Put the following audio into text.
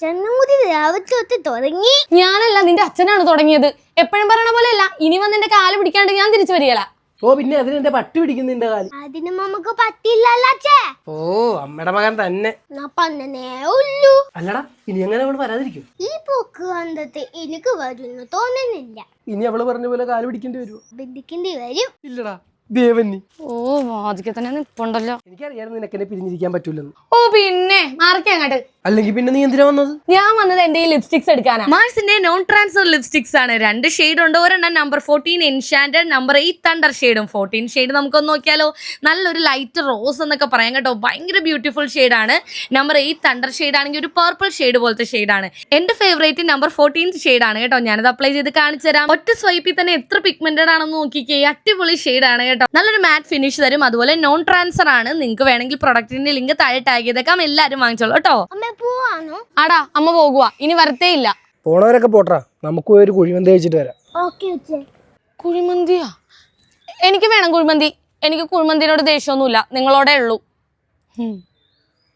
ചെന്നുമുതി രാവിലെ തുടങ്ങി. ഞാനല്ല, നിന്റെ അച്ഛനാണ് തുടങ്ങിയത്. എപ്പോഴും പറയണ പോലെയല്ല, ഇനി വന്ന് എന്റെ കാല് പിടിക്കാണ്ട് ഞാൻ തിരിച്ചു വരികയല്ല. ഓ പിന്നെ അതിന് എന്റെ പട്ടി പിടിക്കുന്നു നിന്റെ കാല്. അതിന് നമുക്ക് പറ്റില്ലല്ലോ അച്ഛേ. ഓ അമ്മയുടെ മകൻ തന്നെ. ഉള്ളൂ. അല്ലടാ ഇനി എങ്ങനെ അവള് വരാതിരിക്കും? ഈ പോക്ക് കണ്ടിട്ട് എനിക്ക് വരുന്നു തോന്നുന്നില്ല. ഇനി അവള് പറഞ്ഞ പോലെ കാല് പിടിക്കേണ്ടി വരുമോ? ബന്ധിക്കേണ്ടി വരും. ഇല്ലടാ ദേവന്നി. ഓ വാദിക്കെ തന്നെ നിപ്പുണ്ടല്ലോ. എനിക്കറിയാം നിനക്ക് എന്നെ പിരിഞ്ഞിരിക്കാൻ പറ്റൂലെന്ന്. ഓ പിന്നെ മാർക്ക് അങ്ങോട്ട്. അല്ലെങ്കിൽ പിന്നെ നീ എന്തിനാ വന്നത്? ഞാൻ വന്നത് എന്റെ ഈ ലിപ്സ്റ്റിക്സ് എടുക്കാനാ. മാർസിന്റെ നോൺ ട്രാൻസ്ഫർ ലിപ്സ്റ്റിക്സ് ആണ്. 2 ഷെയ്ഡ് ഉണ്ട്. ഒരെണ്ണം നമ്പർ 14 എൻഷാൻഡഡ്, നമ്പർ 8 തണ്ടർ ഷെയ്ഡും. 14 ഷെയ്ഡ് നമുക്കൊന്ന് നോക്കിയാലോ. നല്ലൊരു ലൈറ്റ് റോസ് എന്നൊക്കെ പറയാം കേട്ടോ. ഭയങ്കര ബ്യൂട്ടിഫുൾ ഷെയ്ഡാണ്. നമ്പർ 8 തണ്ടർ ഷെയ്ഡ് ആണെങ്കിൽ ഒരു പർപ്പിൾ ഷെയ്ഡ് പോലത്തെ ഷെയ്ഡാണ്. എന്റെ ഫേവറേറ്റ് നമ്പർ 14 ഷെയ്ഡാണ് കേട്ടോ. ഞാനത് അപ്ലൈ ചെയ്ത് കാണിച്ചു തരാം. ഒറ്റ സ്വൈപ്പിൽ തന്നെ എത്ര പിഗ്മെന്റഡ് ആണെന്ന് നോക്കിക്കേ. അടിപൊളി ഷെയ്ഡാണ് കേട്ടോ. നല്ലൊരു മാറ്റ് ഫിനിഷ് തരും. അതുപോലെ നോൺ ട്രാൻസ്ഫർ ആണ്. നിങ്ങൾക്ക് വേണമെങ്കിൽ പ്രൊഡക്റ്റിന്റെ ലിങ്ക് താഴെ ടാഗ് ചെയ്തേക്കാം. എല്ലാവരും വാങ്ങിച്ചോളൂ കേട്ടോ. ആടാ അമ്മ പോകുക, ഇനി വരത്തേ ഇല്ല. പോണവരൊക്കെ പോട്ടാ, നമുക്ക് ഒരു കുഴിമന്തി കഴിച്ചിട്ട് വരാം. കുഴിമന്തിയാ? എനിക്ക് വേണം കുഴിമന്തി. എനിക്ക് കുഴിമന്തിനോട് ദേഷ്യമൊന്നുമില്ല, നിങ്ങളോടെ ഉള്ളൂ.